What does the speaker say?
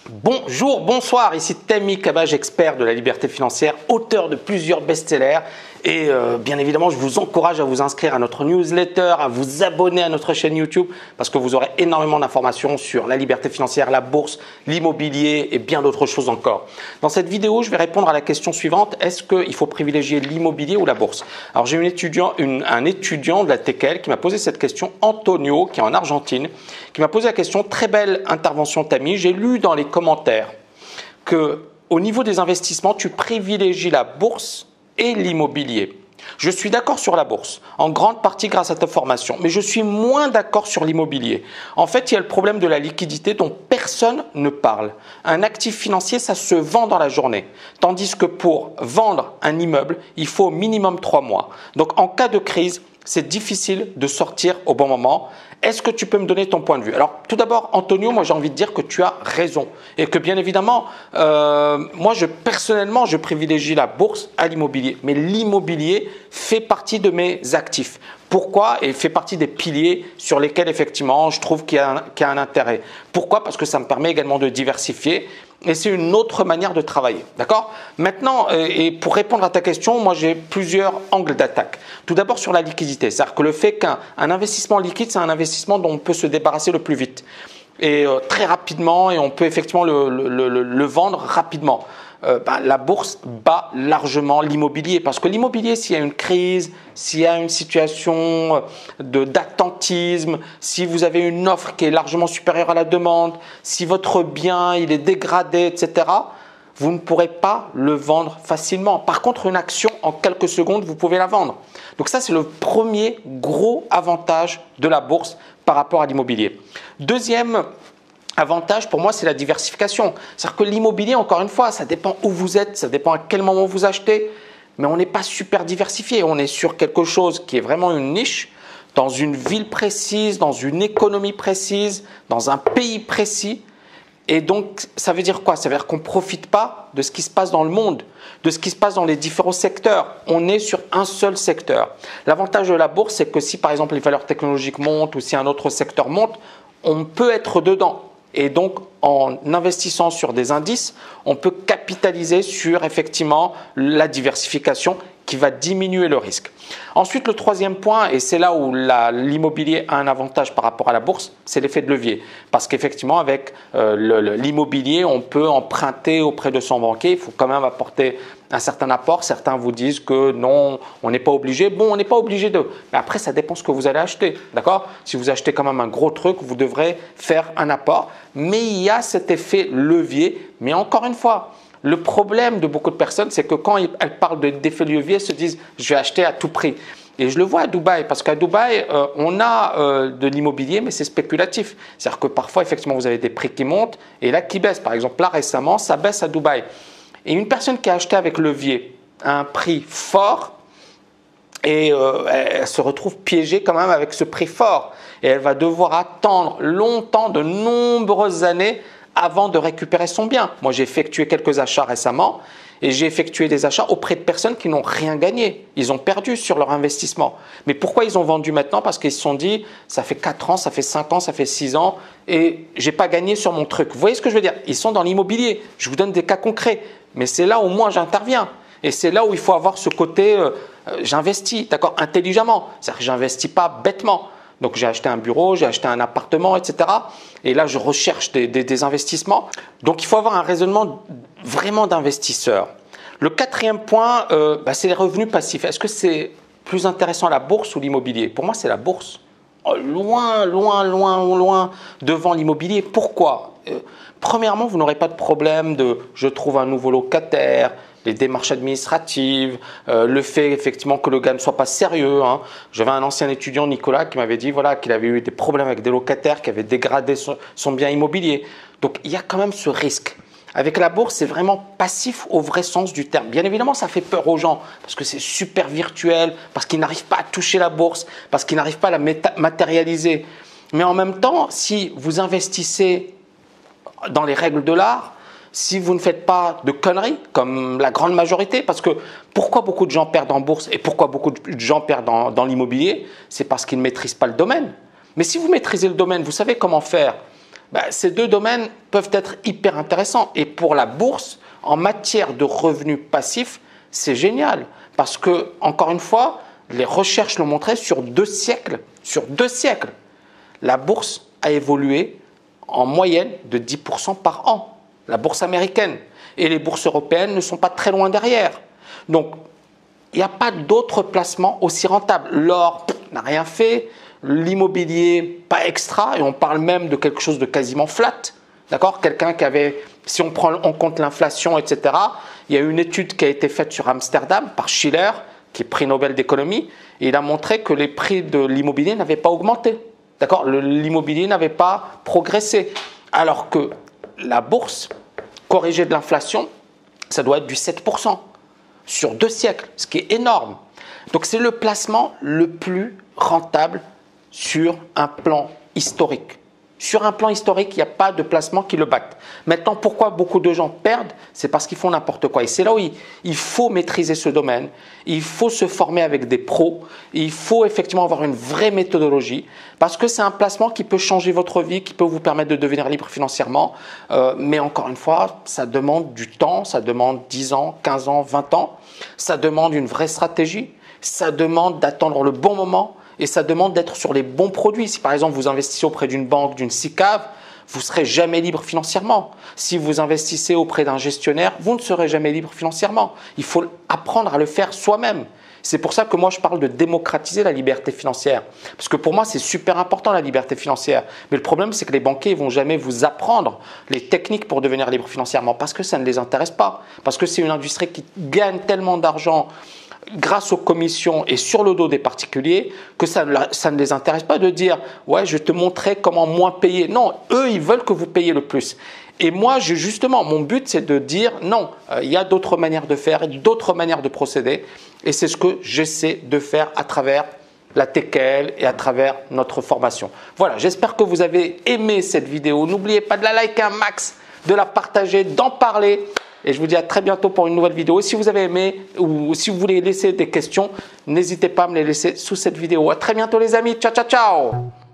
Bonjour, bonsoir, ici Temi Cabage, expert de la liberté financière, auteur de plusieurs best-sellers et bien évidemment je vous encourage à vous inscrire à notre newsletter, à vous abonner à notre chaîne YouTube parce que vous aurez énormément d'informations sur la liberté financière, la bourse, l'immobilier et bien d'autres choses encore. Dans cette vidéo, je vais répondre à la question suivante, est-ce qu'il faut privilégier l'immobilier ou la bourse? Alors j'ai un étudiant de la TKL qui m'a posé cette question, Antonio, qui est en Argentine, qui m'a posé la question, très belle intervention Tami, j'ai lu dans les commentaires que au niveau des investissements, tu privilégies la bourse et l'immobilier. Je suis d'accord sur la bourse, en grande partie grâce à ta formation, mais je suis moins d'accord sur l'immobilier. En fait, il y a le problème de la liquidité dont personne ne parle. Un actif financier, ça se vend dans la journée, tandis que pour vendre un immeuble, il faut au minimum 3 mois. Donc, en cas de crise, c'est difficile de sortir au bon moment. Est-ce que tu peux me donner ton point de vue? Alors, tout d'abord, Antonio, moi j'ai envie de dire que tu as raison et que bien évidemment, moi personnellement, je privilégie la bourse à l'immobilier. Mais l'immobilier fait partie de mes actifs. Pourquoi? Et fait partie des piliers sur lesquels effectivement je trouve qu'il y a un intérêt. Pourquoi? Parce que ça me permet également de diversifier et c'est une autre manière de travailler. D'accord? Maintenant, et pour répondre à ta question, moi j'ai plusieurs angles d'attaque. Tout d'abord sur la liquidité, c'est-à-dire que le fait qu'un investissement liquide, c'est un investissement dont on peut se débarrasser le plus vite et très rapidement et on peut effectivement le vendre rapidement. La bourse bat largement l'immobilier parce que l'immobilier, s'il y a une crise, s'il y a une situation d'attentisme, si vous avez une offre qui est largement supérieure à la demande, si votre bien il est dégradé, etc., vous ne pourrez pas le vendre facilement. Par contre, une action, en quelques secondes, vous pouvez la vendre. Donc ça, c'est le premier gros avantage de la bourse par rapport à l'immobilier. Deuxième avantage pour moi, c'est la diversification. C'est-à-dire que l'immobilier, encore une fois, ça dépend où vous êtes, ça dépend à quel moment vous achetez, mais on n'est pas super diversifié. On est sur quelque chose qui est vraiment une niche, dans une ville précise, dans une économie précise, dans un pays précis. Et donc, ça veut dire quoi? Ça veut dire qu'on ne profite pas de ce qui se passe dans le monde, de ce qui se passe dans les différents secteurs. On est sur un seul secteur. L'avantage de la bourse, c'est que si par exemple les valeurs technologiques montent ou si un autre secteur monte, on peut être dedans. Et donc, en investissant sur des indices, on peut capitaliser sur effectivement la diversification qui va diminuer le risque. Ensuite, le troisième point, et c'est là où l'immobilier a un avantage par rapport à la bourse, c'est l'effet de levier. Parce qu'effectivement, avec l'immobilier, on peut emprunter auprès de son banquier. Il faut quand même apporter un certain apport. Certains vous disent que non, on n'est pas obligé. Bon, on n'est pas obligé de. Mais après, ça dépend ce que vous allez acheter. D'accord? Si vous achetez quand même un gros truc, vous devrez faire un apport. Mais il y a cet effet levier. Mais encore une fois, le problème de beaucoup de personnes, c'est que quand elles parlent d'effet levier, elles se disent « je vais acheter à tout prix ». Et je le vois à Dubaï, parce qu'à Dubaï, on a de l'immobilier, mais c'est spéculatif. C'est-à-dire que parfois, effectivement, vous avez des prix qui montent et là qui baissent. Par exemple, là récemment, ça baisse à Dubaï. Et une personne qui a acheté avec levier à un prix fort, et elle se retrouve piégée quand même avec ce prix fort. Et elle va devoir attendre longtemps, de nombreuses années, avant de récupérer son bien. Moi, j'ai effectué quelques achats récemment et j'ai effectué des achats auprès de personnes qui n'ont rien gagné. Ils ont perdu sur leur investissement. Mais pourquoi ils ont vendu maintenant? Parce qu'ils se sont dit, ça fait 4 ans, ça fait 5 ans, ça fait 6 ans et j'ai pas gagné sur mon truc. Vous voyez ce que je veux dire? Ils sont dans l'immobilier. Je vous donne des cas concrets. Mais c'est là où moi j'interviens. Et c'est là où il faut avoir ce côté, j'investis, d'accord, intelligemment. C'est-à-dire que j'investis pas bêtement. Donc, j'ai acheté un bureau, j'ai acheté un appartement, etc. Et là, je recherche des investissements. Donc, il faut avoir un raisonnement vraiment d'investisseur. Le quatrième point, c'est les revenus passifs. Est-ce que c'est plus intéressant la bourse ou l'immobilier? Pour moi, c'est la bourse. Loin, loin, loin, loin devant l'immobilier. Pourquoi? Premièrement, vous n'aurez pas de problème de « je trouve un nouveau locataire », les démarches administratives, le fait effectivement que le gars ne soit pas sérieux. Hein. J'avais un ancien étudiant, Nicolas, qui m'avait dit voilà, qu'il avait eu des problèmes avec des locataires qui avaient dégradé son bien immobilier. Donc, il y a quand même ce risque. Avec la bourse, c'est vraiment passif au vrai sens du terme. Bien évidemment, ça fait peur aux gens parce que c'est super virtuel, parce qu'ils n'arrivent pas à toucher la bourse, parce qu'ils n'arrivent pas à la matérialiser. Mais en même temps, si vous investissez dans les règles de l'art, si vous ne faites pas de conneries, comme la grande majorité, parce que pourquoi beaucoup de gens perdent en bourse et pourquoi beaucoup de gens perdent dans l'immobilier, c'est parce qu'ils ne maîtrisent pas le domaine. Mais si vous maîtrisez le domaine, vous savez comment faire, Ces deux domaines peuvent être hyper intéressants. Et pour la bourse, en matière de revenus passifs, c'est génial. Parce que, encore une fois, les recherches l'ont montré, sur 2 siècles, la bourse a évolué en moyenne de 10% par an. La bourse américaine et les bourses européennes ne sont pas très loin derrière. Donc, il n'y a pas d'autres placements aussi rentables. L'or n'a rien fait, l'immobilier pas extra, et on parle même de quelque chose de quasiment flat. D'accord? Quelqu'un qui avait, si on prend en compte l'inflation, etc., il y a une étude qui a été faite sur Amsterdam par Schiller, qui est prix Nobel d'économie, et il a montré que les prix de l'immobilier n'avaient pas augmenté. D'accord? L'immobilier n'avait pas progressé. Alors que la bourse, corrigée de l'inflation, ça doit être du 7% sur 2 siècles, ce qui est énorme. Donc c'est le placement le plus rentable sur un plan historique. Sur un plan historique, il n'y a pas de placement qui le batte. Maintenant, pourquoi beaucoup de gens perdent? C'est parce qu'ils font n'importe quoi. Et c'est là où il faut maîtriser ce domaine, il faut se former avec des pros, il faut effectivement avoir une vraie méthodologie, parce que c'est un placement qui peut changer votre vie, qui peut vous permettre de devenir libre financièrement. Mais encore une fois, ça demande du temps, ça demande 10 ans, 15 ans, 20 ans. Ça demande une vraie stratégie, ça demande d'attendre le bon moment. Et ça demande d'être sur les bons produits. Si par exemple vous investissez auprès d'une banque, d'une SICAV, vous ne serez jamais libre financièrement. Si vous investissez auprès d'un gestionnaire, vous ne serez jamais libre financièrement. Il faut apprendre à le faire soi-même. C'est pour ça que moi je parle de démocratiser la liberté financière. Parce que pour moi c'est super important la liberté financière. Mais le problème c'est que les banquiers ne vont jamais vous apprendre les techniques pour devenir libre financièrement. Parce que ça ne les intéresse pas. Parce que c'est une industrie qui gagne tellement d'argent grâce aux commissions et sur le dos des particuliers, que ça ne les intéresse pas de dire « ouais, je vais te montrer comment moins payer ». Non, eux, ils veulent que vous payiez le plus. Et moi, justement, mon but, c'est de dire « non, il y a d'autres manières de faire, d'autres manières de procéder ». Et c'est ce que j'essaie de faire à travers la TKL et à travers notre formation. Voilà, j'espère que vous avez aimé cette vidéo. N'oubliez pas de la liker un max, de la partager, d'en parler. Et je vous dis à très bientôt pour une nouvelle vidéo. Et si vous avez aimé ou si vous voulez laisser des questions, n'hésitez pas à me les laisser sous cette vidéo. À très bientôt les amis. Ciao, ciao, ciao!